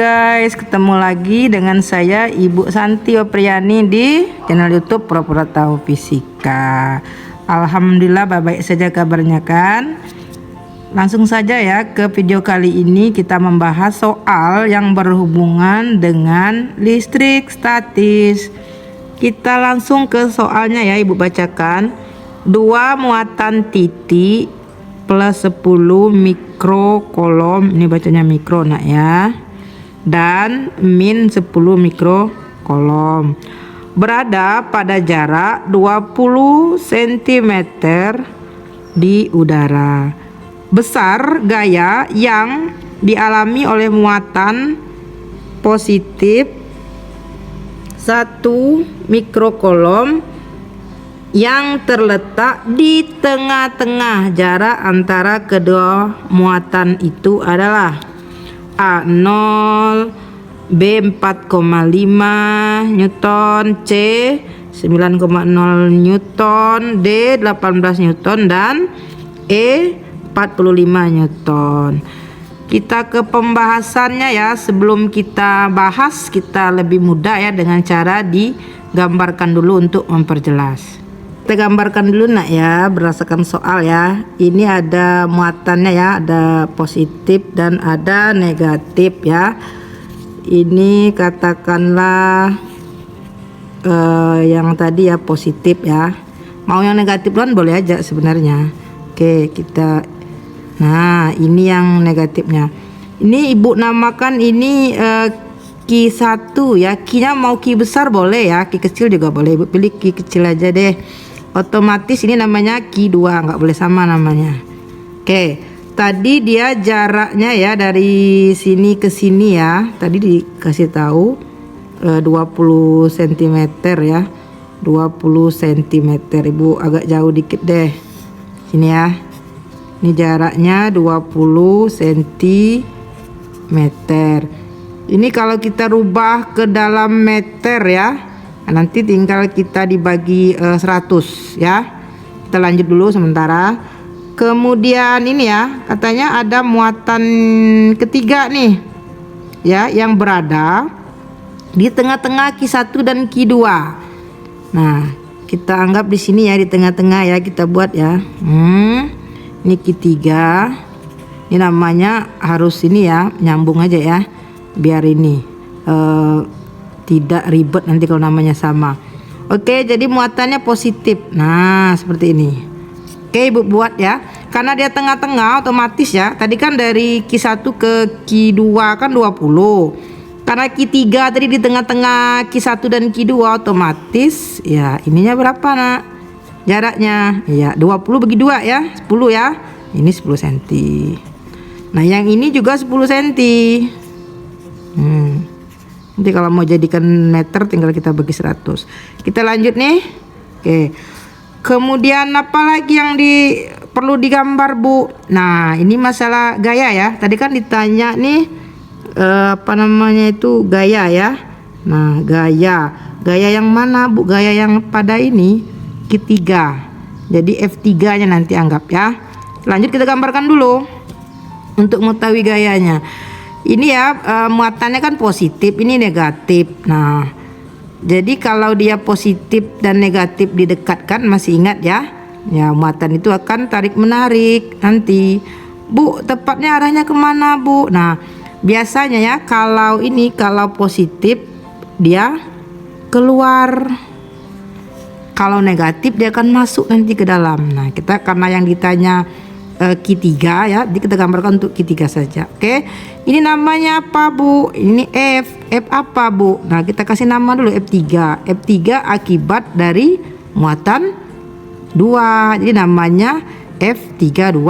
guys, ketemu lagi dengan saya Ibu Santi Opriani di channel YouTube Pura-Pura Tahu Fisika. Alhamdulillah baik saja kabarnya kan. Langsung saja ya ke video kali ini, kita membahas soal yang berhubungan dengan listrik statis. Kita langsung ke soalnya ya, Ibu bacakan. 2 muatan titik plus 10 mikrokolom, ini bacanya mikro nak ya, dan min 10 mikrokolom berada pada jarak 20 cm di udara. Besar gaya yang dialami oleh muatan positif 1 mikrokolom yang terletak di tengah-tengah. Jarak antara kedua muatan itu adalah A0, B 4,5 Newton, C 9,0 Newton, D 18 Newton, dan E 45 Newton. Kita ke pembahasannya ya. Sebelum kita bahas, kita lebih mudah ya dengan cara digambarkan dulu untuk memperjelas. Kita gambarkan dulu nak ya, berdasarkan soal ya. Ini ada muatannya ya, ada positif dan ada negatif ya. Ini katakanlah yang tadi ya positif ya. Mau yang negatif kan boleh aja sebenarnya. Oke, kita, nah ini yang negatifnya. Ini Ibu namakan ini Q1 ya. Q-nya mau Q besar boleh ya, Q kecil juga boleh. Ibu pilih Q kecil aja deh. Otomatis ini namanya Q2, nggak boleh sama namanya. Oke, tadi dia jaraknya ya dari sini ke sini ya. Tadi dikasih tahu 20 cm ya. 20 cm. Ibu agak jauh dikit deh. Sini ya. Ini jaraknya 20 cm. Ini kalau kita rubah ke dalam meter ya, nanti tinggal kita dibagi 100 ya. Kita lanjut dulu sementara. Kemudian ini ya, katanya ada muatan ketiga nih ya, yang berada di tengah-tengah Q1 dan Q2. Nah, kita anggap di sini ya, di tengah-tengah ya, kita buat ya. Ini Q3. Ini namanya harus ini ya, nyambung aja ya, biar ini tidak ribet nanti kalau namanya sama. Oke, jadi muatannya positif. Nah, seperti ini. Oke, Ibu buat ya. Karena dia tengah-tengah otomatis ya. Tadi kan dari Q1 ke Q2 kan 20. Karena Q3 tadi di tengah-tengah Q1 dan Q2 otomatis ya, ininya berapa nak? Jaraknya ya 20 bagi 2 ya, 10 ya. Ini 10 cm. Nah, yang ini juga 10 cm. Nanti kalau mau jadikan meter tinggal kita bagi 100. Kita lanjut nih. Oke. Kemudian apa lagi yang perlu digambar, Bu? Nah, ini masalah gaya ya. Tadi kan ditanya nih apa namanya itu, gaya ya. Nah, gaya. Gaya yang mana, Bu? Gaya yang pada ini Q3. Jadi F3-nya nanti anggap ya. Lanjut kita gambarkan dulu untuk mengetahui gayanya. Ini ya muatannya kan positif, ini negatif. Nah, jadi kalau dia positif dan negatif didekatkan, masih ingat ya? Ya, muatan itu akan tarik menarik nanti. Bu, tepatnya arahnya kemana, Bu? Nah, biasanya ya kalau positif dia keluar. Kalau negatif dia akan masuk nanti ke dalam. Nah, kita karena yang ditanya Q3 ya, jadi kita gambarkan untuk Q3 saja. Oke, ini namanya apa, Bu? Ini F. F apa, Bu? Nah, kita kasih nama dulu F3. F3 akibat dari muatan 2, jadi namanya F32.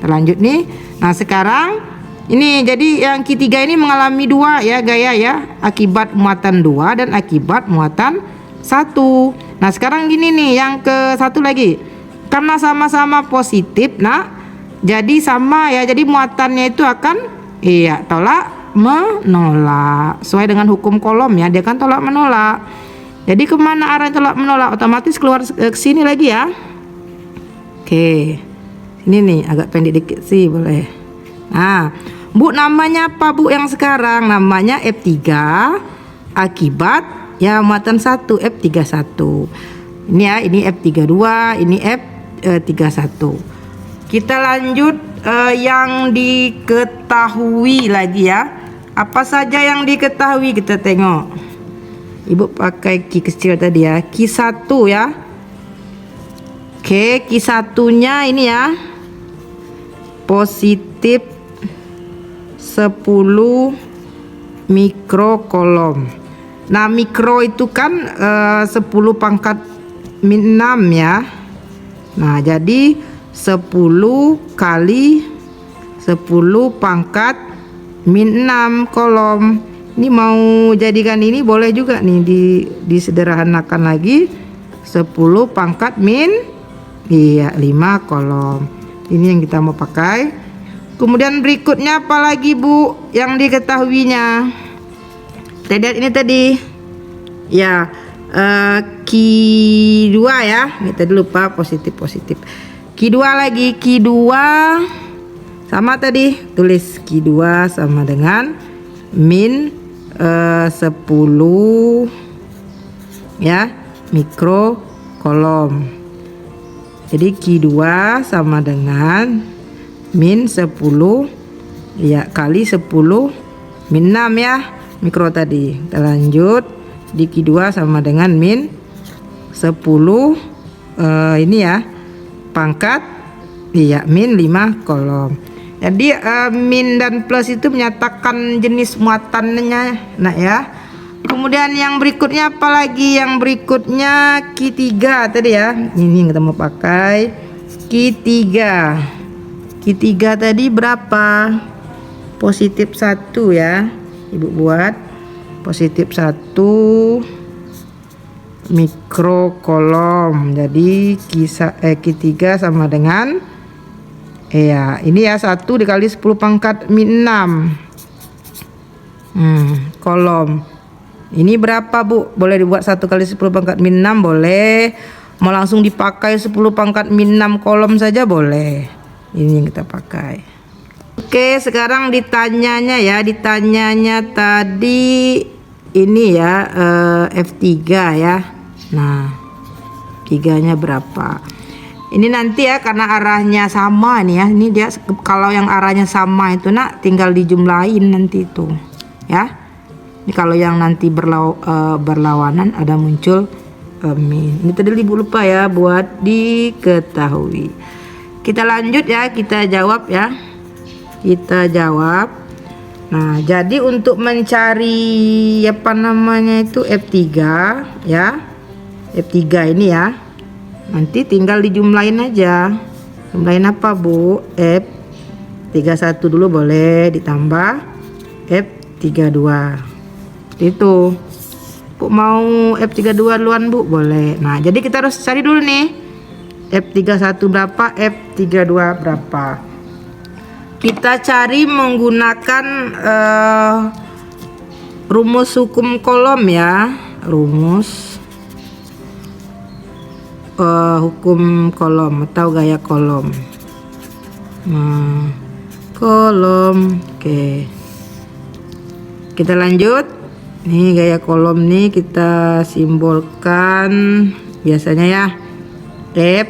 Kita lanjut nih. Nah, sekarang ini jadi yang Q3 ini mengalami 2 ya gaya ya, akibat muatan 2 dan akibat muatan 1. Nah, sekarang gini nih, yang ke satu lagi. Karena sama-sama positif, nah jadi sama ya, jadi muatannya itu akan tolak menolak sesuai dengan hukum kolom ya, dia kan tolak menolak. Jadi kemana arah tolak menolak, otomatis keluar ke sini lagi ya. Oke, ini nih agak pendek dikit sih boleh. Nah, Bu, namanya apa Bu yang sekarang? Namanya F3 akibat ya muatan 1 F31. Ini ya, ini F32, ini F31. Kita lanjut yang diketahui lagi ya. Apa saja yang diketahui kita tengok. Ibu pakai ki kecil tadi ya, Q1 ya. Oke, Q1-nya ini ya. Positif 10 mikrokolom. Nah, mikro itu kan 10 pangkat min 6 ya. Nah, jadi 10 kali 10 pangkat min 6 kolom. Ini mau jadikan ini boleh juga nih disederhanakan lagi. 10 pangkat min 5 kolom. Ini yang kita mau pakai. Kemudian berikutnya apa lagi Bu yang diketahuinya? Kita lihat ini tadi ya, Q2 ya, kita lupa positif. Q2 lagi, Q2 sama tadi, tulis Q2 sama dengan min 10 ya mikrokolom. Jadi Q2 sama dengan min 10 ya kali 10 min 6 ya mikro tadi. Kita lanjut di Q2 sama dengan min 10 ini ya pangkat iya min 5 kolom. Jadi min dan plus itu menyatakan jenis muatannya nah ya. Kemudian yang berikutnya apa lagi? Yang berikutnya Q3 tadi ya. Ini yang kita mau pakai Q3 tadi berapa? Positif 1 ya. Ibu buat positif 1 mikrokolom. Jadi Q3 sama dengan ya ini ya 1 dikali 10 pangkat min 6 kolom. Ini berapa Bu? Boleh dibuat 1 kali 10 pangkat min 6 boleh. Mau langsung dipakai 10 pangkat min 6 kolom saja boleh. Ini yang kita pakai. Oke, sekarang ditanyanya tadi ini ya F3 ya. Nah, 3-nya berapa? Ini nanti ya karena arahnya sama nih ya. Ini dia kalau yang arahnya sama itu nak tinggal dijumlahin nanti itu ya. Ini kalau yang nanti berlawanan ada muncul min. Ini tadi Ibu lupa ya buat diketahui. Kita lanjut ya, kita jawab ya. Kita jawab. Nah, jadi untuk mencari apa namanya itu F3 ya. F3 ini ya. Nanti tinggal dijumlahin aja. Jumlahin apa Bu? F31 dulu boleh ditambah F32. Itu. Bu mau F32 duluan Bu? Boleh. Nah, jadi kita harus cari dulu nih. F31 berapa? F32 berapa? Kita cari menggunakan rumus hukum kolom ya. Rumus hukum kolom atau gaya kolom. Nah, kolom. Oke. Kita lanjut. Nih gaya kolom nih kita simbolkan biasanya ya. F,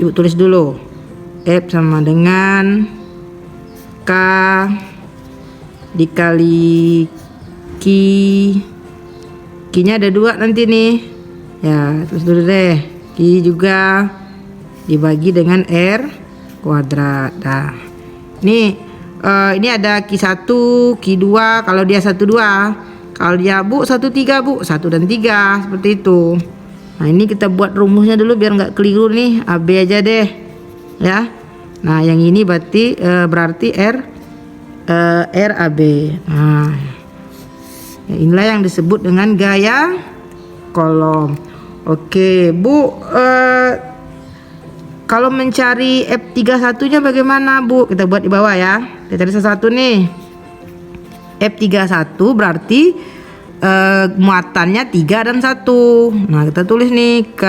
Ibu tulis dulu. F sama dengan K dikali Q. Q-nya ada 2 nanti nih. Ya, terus dulu deh. Q juga dibagi dengan R kuadrat. Nah, ini ada Q1, Q2 kalau dia 1 2. Kalau dia Bu 1 3 Bu, 1 dan 3 seperti itu. Nah, ini kita buat rumusnya dulu biar nggak keliru nih. AB aja deh. Ya. Nah, yang ini berarti RAB. Nah, ya inilah yang disebut dengan gaya kolom. Oke, Bu. Kalau mencari F31-nya bagaimana, Bu? Kita buat di bawah ya. Kita cari satu nih. F31 berarti muatannya 3 dan 1. Nah, kita tulis nih K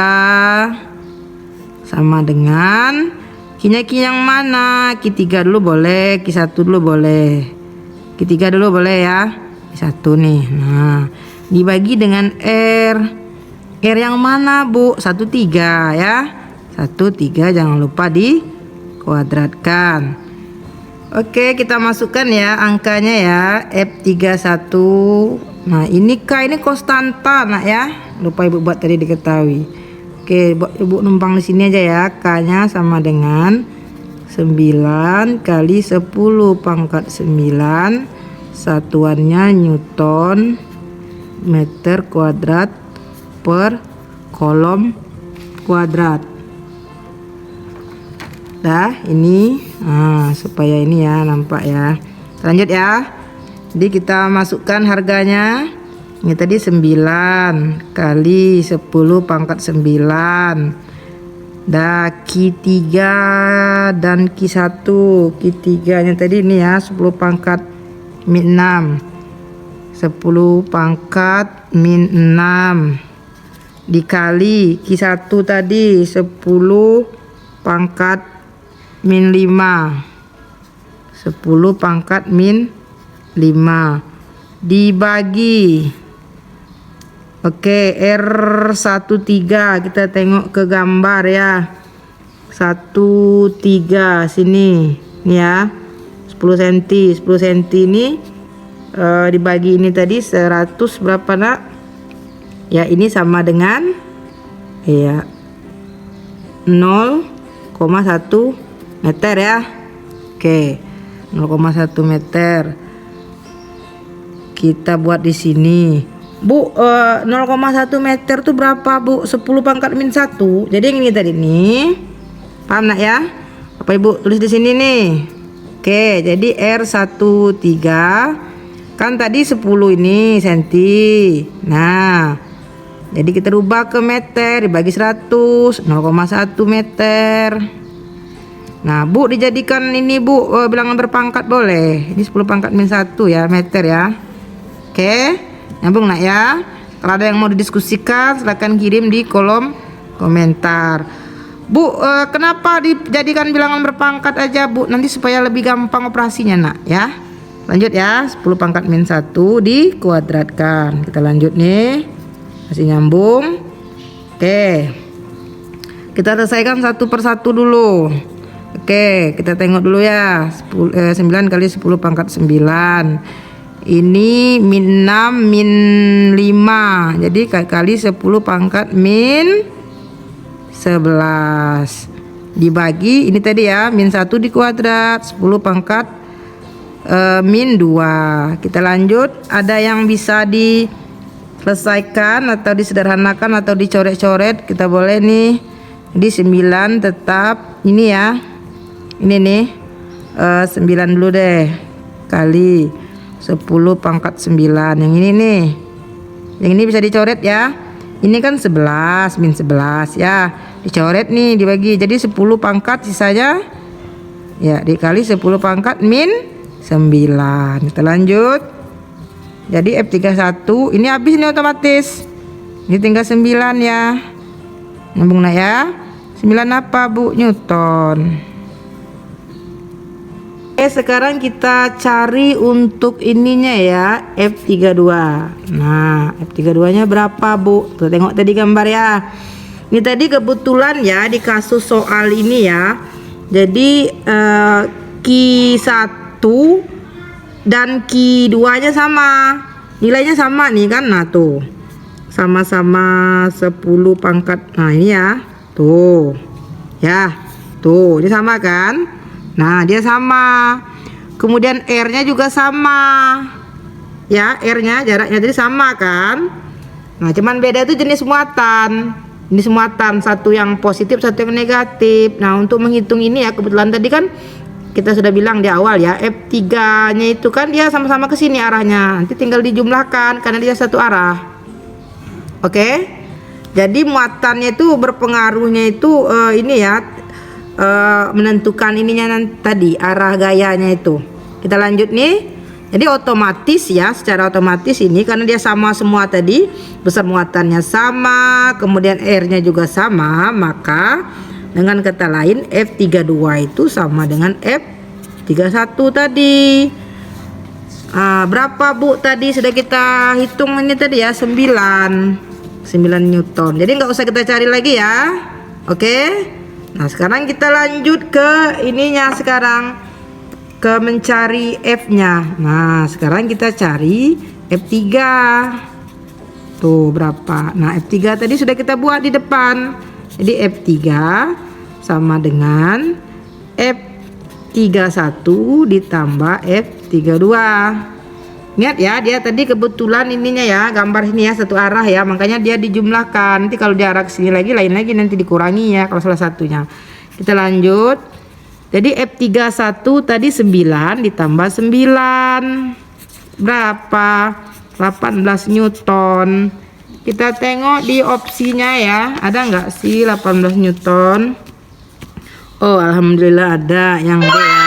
sama dengan Q-nya Q yang mana? Q3 dulu boleh, Q1 dulu boleh. Q3 dulu boleh ya. 1 nih. Nah, dibagi dengan R. R yang mana, Bu? 1/3 ya. 1/3 jangan lupa dikuadratkan. Oke, kita masukkan ya angkanya ya. F31. Nah, ini K ini konstanta, Nak ya. Lupa Ibu buat tadi diketahui. Oke, Ibu numpang di sini aja ya. K-nya sama dengan 9 kali 10 pangkat 9. Satuannya Newton meter kuadrat per kolom kuadrat. Dah, ini supaya ini ya nampak ya. Lanjut ya. Jadi kita masukkan harganya. Ini tadi 9 kali 10 pangkat 9. Dah, Q3 dan Q1. Q3 nya tadi ini ya 10 pangkat min 6. 10 pangkat min 6 dikali Q1 tadi 10 pangkat min 5. 10 pangkat min 5 dibagi. Oke, R13 kita tengok ke gambar ya. 13 sini nih ya. 10 cm. 10 cm ini dibagi ini tadi 100 berapa, Nak? Ya, ini sama dengan ya 0,1 meter ya. Oke, 0,1 meter. Kita buat di sini. Bu, 0,1 meter tuh berapa, Bu? 10 pangkat min 1. Jadi yang ini tadi nih. Paham, Nak ya? Apa Ibu tulis di sini nih? Oke, jadi R13 kan tadi 10 ini senti. Nah, jadi kita rubah ke meter dibagi 100, 0,1 meter. Nah, Bu dijadikan ini, Bu, bilangan berpangkat boleh. Ini 10 pangkat min 1 ya, meter ya. Oke, nyambung, Nak ya. Kalau ada yang mau didiskusikan silahkan kirim di kolom komentar. Bu, kenapa dijadikan bilangan berpangkat aja, Bu? Nanti supaya lebih gampang operasinya, Nak ya. Lanjut ya, 10 pangkat min 1 dikuadratkan. Kita lanjut nih. Masih nyambung. Oke. Kita selesaikan satu persatu dulu. Oke, kita tengok dulu ya. 9 kali 10 pangkat 9. Ini min 6 min 5. Jadi kali 10 pangkat min 11 dibagi ini tadi ya min 1 dikuadrat 10 pangkat min 2. Kita lanjut, ada yang bisa diselesaikan atau disederhanakan atau dicoret-coret, kita boleh nih. Di 9 tetap ini ya, ini nih 9 dulu deh kali 10 pangkat 9. Yang ini nih, yang ini bisa dicoret ya. Ini kan 11 min 11 ya, dicoret nih dibagi jadi 10 pangkat sisanya ya dikali 10 pangkat min 9. Kita lanjut. Jadi F31 ini habis ini otomatis. Ini tinggal 9 ya. Nyambung, Nak ya. 9 apa, Bu? Newton. Sekarang kita cari untuk ininya ya, F32. Nah, F32 nya berapa, Bu? Tuh, tengok tadi gambar ya. Ini tadi kebetulan ya di kasus soal ini ya. Jadi Q1 dan Q2 nya sama. Nilainya sama nih kan. Nah, tuh. Sama-sama 10 pangkat. Nah, ini ya. Tuh. Ya. Tuh, ini sama kan? Nah, dia sama. Kemudian R-nya juga sama. Ya, R-nya jaraknya jadi sama kan? Nah, cuman beda itu jenis muatan. Jenis muatan, satu yang positif, satu yang negatif. Nah, untuk menghitung ini ya, kebetulan tadi kan kita sudah bilang di awal ya, F3-nya itu kan dia sama-sama ke sini arahnya. Nanti tinggal dijumlahkan karena dia satu arah. Oke? Jadi muatannya itu berpengaruhnya itu ini ya, menentukan ininya tadi arah gayanya itu. Kita lanjut nih. Jadi otomatis ya, secara otomatis ini karena dia sama semua tadi, besar muatannya sama, kemudian R-nya juga sama, maka dengan kata lain F32 itu sama dengan F31 tadi. Berapa Bu tadi sudah kita hitung ini tadi ya, 9 Newton. Jadi nggak usah kita cari lagi ya. Oke. Nah sekarang kita lanjut ke ininya sekarang, ke mencari F-nya. Nah sekarang kita cari F3. Tuh berapa? Nah F3 tadi sudah kita buat di depan. Jadi F3 sama dengan F31 ditambah F32. Ingat ya, dia tadi kebetulan ininya ya, gambar ini ya satu arah ya, makanya dia dijumlahkan. Nanti kalau dia arah ke sini lagi lain lagi, nanti dikurangi ya kalau salah satunya. Kita lanjut. Jadi F31 tadi 9 ditambah 9 berapa? 18 Newton. Kita tengok di opsinya ya, ada nggak sih 18 Newton? Oh alhamdulillah ada yang D ya.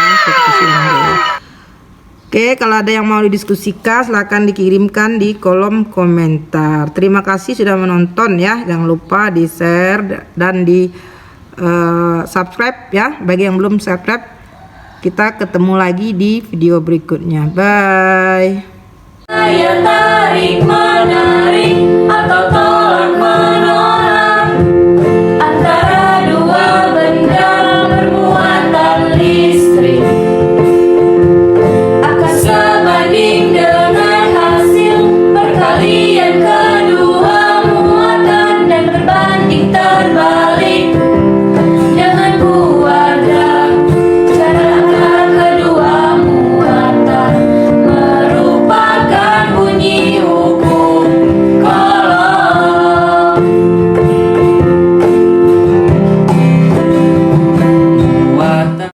Oke, kalau ada yang mau didiskusikan silahkan dikirimkan di kolom komentar. Terima kasih sudah menonton ya, jangan lupa di share dan di subscribe ya bagi yang belum subscribe. Kita ketemu lagi di video berikutnya. Bye. Saya tarik menarik atau tolak